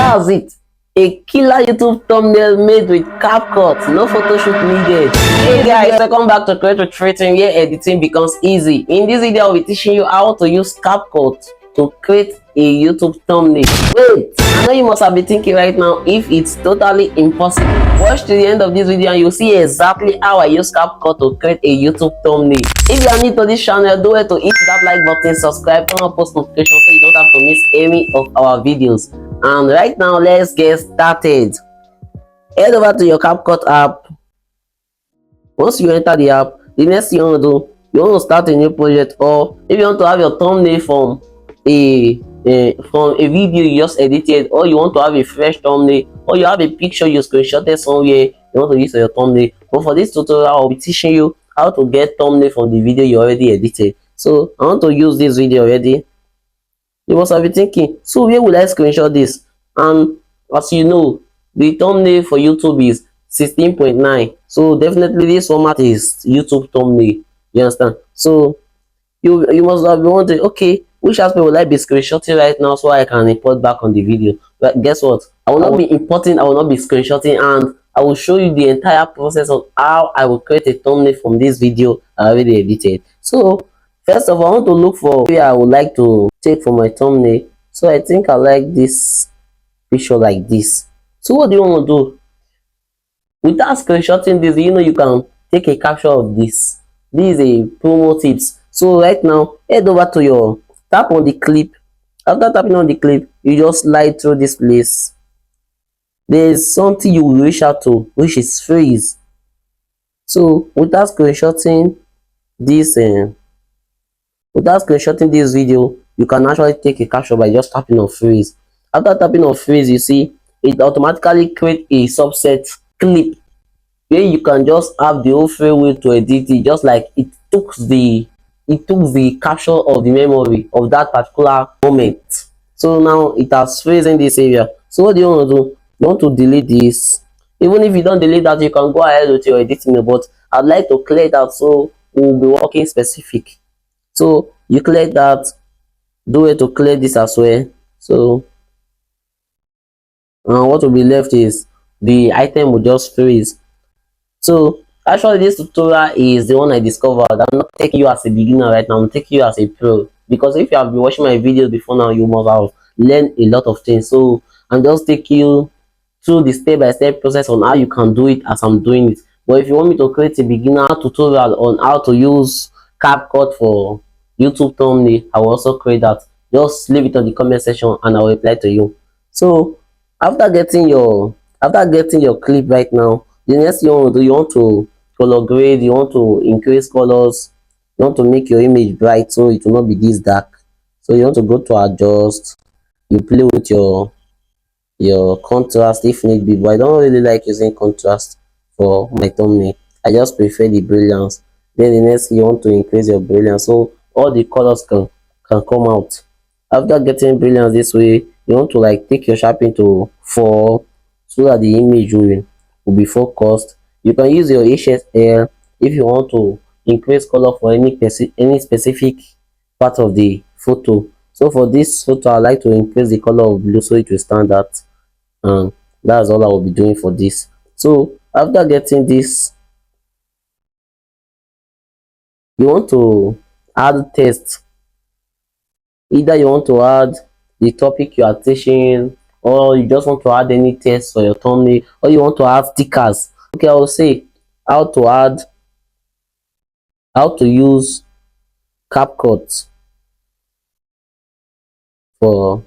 That's it. A killer YouTube thumbnail made with CapCut, no photo shoot needed. Hey guys, welcome back to Create with Freething, where editing becomes easy. In this video, I'll be teaching you how to use CapCut to create a YouTube thumbnail. Wait, I know you must have been thinking right now if it's totally impossible. Watch to the end of this video and you'll see exactly how I use CapCut to create a YouTube thumbnail. If you are new to this channel, don't forget to hit that like button, subscribe, turn on post notifications so you don't have to miss any of our videos. And right now, let's get started. Head over to your CapCut app. Once you enter the app, the next thing you want to do, you want to start a new project, or if you want to have your thumbnail from a video you just edited, or you want to have a fresh thumbnail, or you have a picture you screenshotted somewhere you want to use for your thumbnail. But for this tutorial, I'll be teaching you how to get thumbnail from the video you already edited. So I want to use this video already. You must have been thinking, so where will I screenshot this? And as you know, the thumbnail for YouTube is 16.9. So definitely this format is YouTube thumbnail. You understand? So you must have been wondering, okay, which aspect will I be screenshotting right now so I can import back on the video? But guess what? I will not be importing, I will not be screenshotting, and I will show you the entire process of how I will create a thumbnail from this video I already edited. So first of all, I want to look for where I would like to take for my thumbnail. So I think I like this picture like this. So what do you want to do? Without screenshotting this, you can take a capture of this. This is a promo tips. So right now, head over to tap on the clip. After tapping on the clip, you just slide through this place. There's something you will reach out to, which is freeze. So without screenshotting this video, you can actually take a capture by just tapping on freeze. After tapping on freeze, you see it automatically create a subset clip where you can just have the whole frame way to edit it, just like it took the capture of the memory of that particular moment. So now it has freeze in this area. So what do you want to do? You want to delete this. Even if you don't delete that, you can go ahead with your editing, but I'd like to clear that so we'll be working specific. So you clear that, do it to clear this as well. So what will be left is the item will just freeze. So actually this tutorial is the one I discovered. I'm not taking you as a beginner right now, I'm taking you as a pro, because if you have been watching my videos before now, you must have learned a lot of things. So I'm just taking you through the step-by-step process on how you can do it as I'm doing it. But if you want me to create a beginner tutorial on how to use CapCut for YouTube thumbnail, I will also create that. Just leave it on the comment section and I will reply to you. So after getting your clip right now, the next thing you want to do, you want to color grade, you want to increase colors, you want to make your image bright so it will not be this dark. So you want to go to adjust, you play with your contrast if need be, but I don't really like using contrast for my thumbnail. I just prefer the brilliance. Then the next thing, you want to increase your brilliance so all the colors can come out. After getting brilliance this way, you want to like take your sharpening to 4 so that the image will be focused. You can use your HSL if you want to increase color for any specific part of the photo. So for this photo, I like to increase the color of blue so it will stand out, and that's all I will be doing for this. So after getting this, you want to add text. Either you want to add the topic you are teaching, or you just want to add any text for your thumbnail, or you want to add stickers. Okay, I will say how to use CapCut for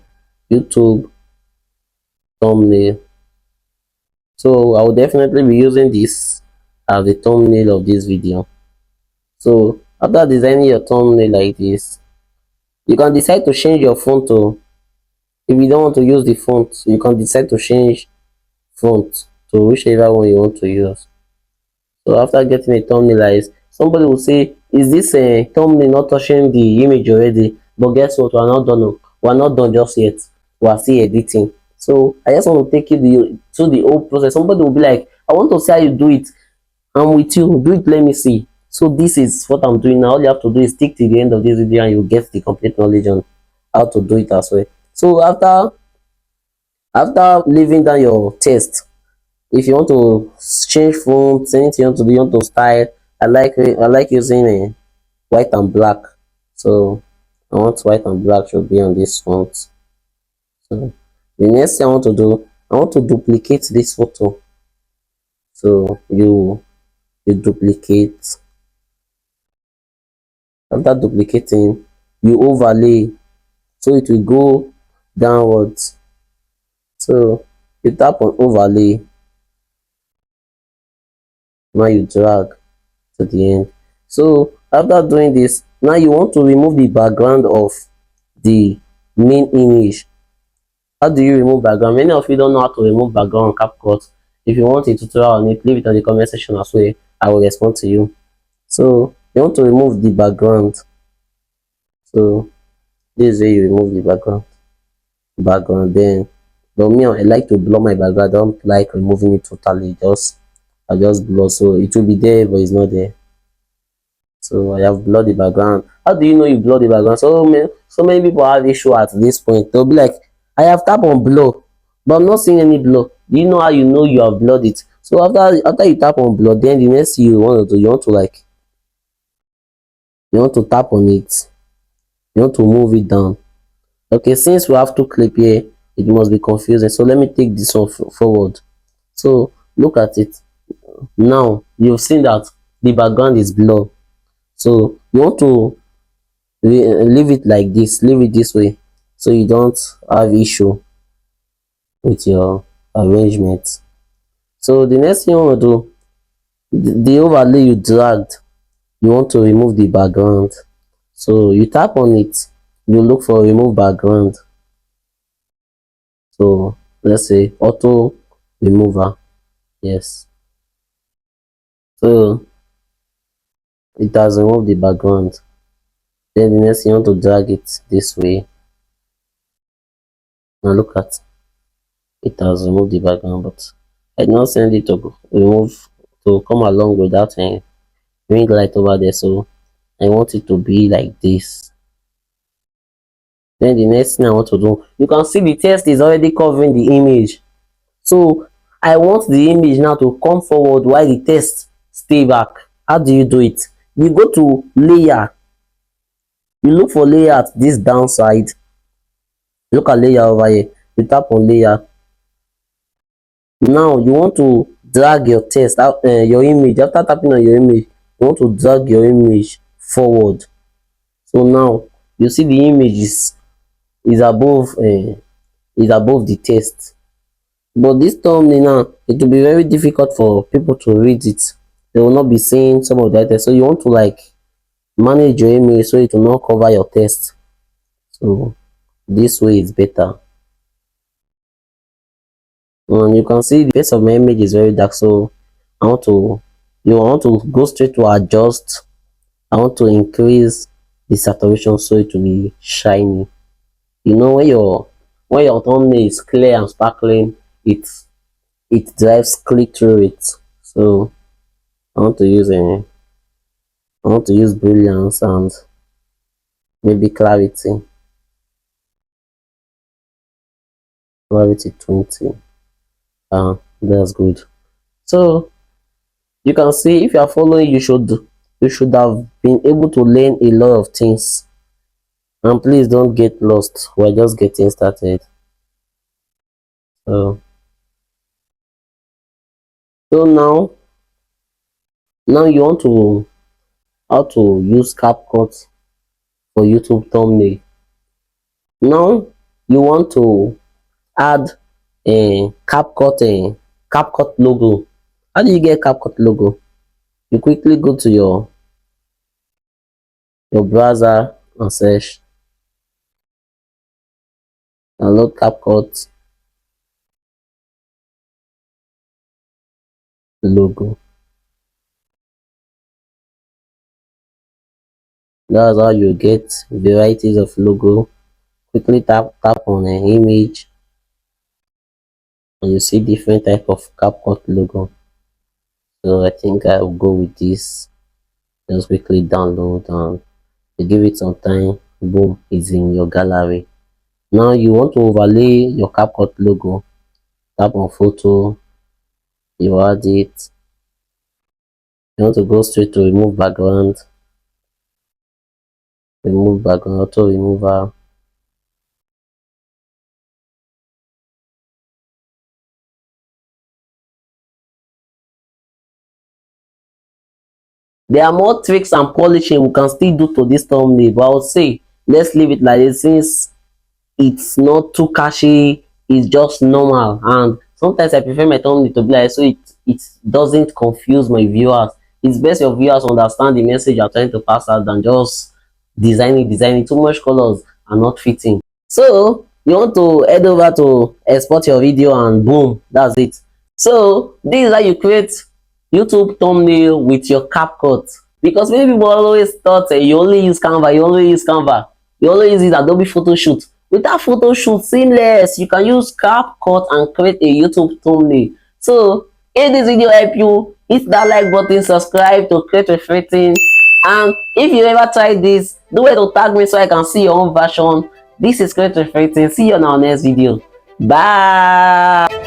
YouTube thumbnail. So I will definitely be using this as the thumbnail of this video. So after designing your thumbnail like this, you can decide to change your font. If you don't want to use the font, you can decide to change font to whichever one you want to use. So after getting a thumbnail like this, somebody will say, is this a thumbnail not touching the image already? But guess what, we're not done. We're not done just yet, we are still editing. So I just want to take you through the whole process. Somebody will be like, I want to see how you do it. I'm with you, do it, let me see. So this is what I'm doing now. All you have to do is stick to the end of this video and you'll get the complete knowledge on how to do it as well. So after After leaving down your text, if you want to change fonts, anything you want to do, you want to style. I like using white and black. So I want white and black should be on this font. So the next thing I want to do, I want to duplicate this photo. So you duplicate. After duplicating, you overlay, so it will go downwards. So you tap on overlay. Now you drag to the end. So after doing this, now you want to remove the background of the main image. How do you remove background? Many of you don't know how to remove background on CapCut. If you want a tutorial on it, leave it on the comment section as well. I will respond to you. So you want to remove the background. So this is where you remove the background. Then, but me, I like to blur my background. I don't like removing it totally. I just blur, so it will be there, but it's not there. So I have blurred the background. How do you know you blur the background? So many people have issue at this point. They'll be like, I have tapped on blur, but I'm not seeing any blur. Do you know how you know you have blurred it? So after you tap on blur, then the next thing you want to do, you want to tap on it. You want to move it down. Okay, since we have two clip here, it must be confusing. So let me take this one forward. So look at it. Now you've seen that the background is blurred. So you want to leave it like this, leave it this way, so you don't have issue with your arrangement. So the next thing you want to do, the overlay you dragged, you want to remove the background. So you tap on it, you look for remove background. So let's say auto remover. Yes, so it has removed the background. Then the next thing, you want to drag it this way. Now look at, it has removed the background, but I did not send it to remove, to come along with that ring light over there. So I want it to be like this. Then the next thing I want to do, you can see the text is already covering the image. So I want the image now to come forward while the text stay back. How do you do it? You go to layer, you look for layer at this downside. Look at layer over here, you tap on layer. Now you want to drag your text out, your image. After tapping on your image, you want to drag your image forward. So now you see the image is above the text. But this thumbnail now, it will be very difficult for people to read it. They will not be seeing some of the text. So you want to like manage your image so it will not cover your text. So this way is better. And you can see the face of my image is very dark, so you want to go straight to adjust. I want to increase the saturation so it will be shiny. You know, when your thumbnail is clear and sparkling, it drives click through it. So I want to use brilliance and maybe clarity 20. That's good. So you can see, if you are following, you should have been able to learn a lot of things. And please don't get lost, we're just getting started. So now you want to how to use CapCut for YouTube thumbnail. Now you want to add a CapCut logo. How do you get CapCut logo? You quickly go to your browser and search, download CapCut logo. That's how you get varieties of logo. Quickly tap on an image and you see different type of CapCut logo. So I think I will go with this. Just quickly download and you give it some time. Boom, it's in your gallery. Now you want to overlay your CapCut logo. Tap on photo, you add it. You want to go straight to remove background, auto remover. There are more tricks and polishing we can still do to this thumbnail, but I would say let's leave it like this since it's not too catchy, it's just normal. And sometimes I prefer my thumbnail to be like so it doesn't confuse my viewers. It's best your viewers understand the message you're trying to pass out than just designing too much colors and not fitting. So you want to head over to export your video and boom, that's it. So this is how you create YouTube thumbnail with your CapCut. Because many people always thought you only use Canva, you only use it Adobe Photoshoot. With that Photoshoot seamless, you can use CapCut and create a YouTube thumbnail. So if this video help you, hit that like button, subscribe to create a Freething. And if you ever tried this, do it to tag me so I can see your own version. This is Create Freething. See you on our next video. Bye.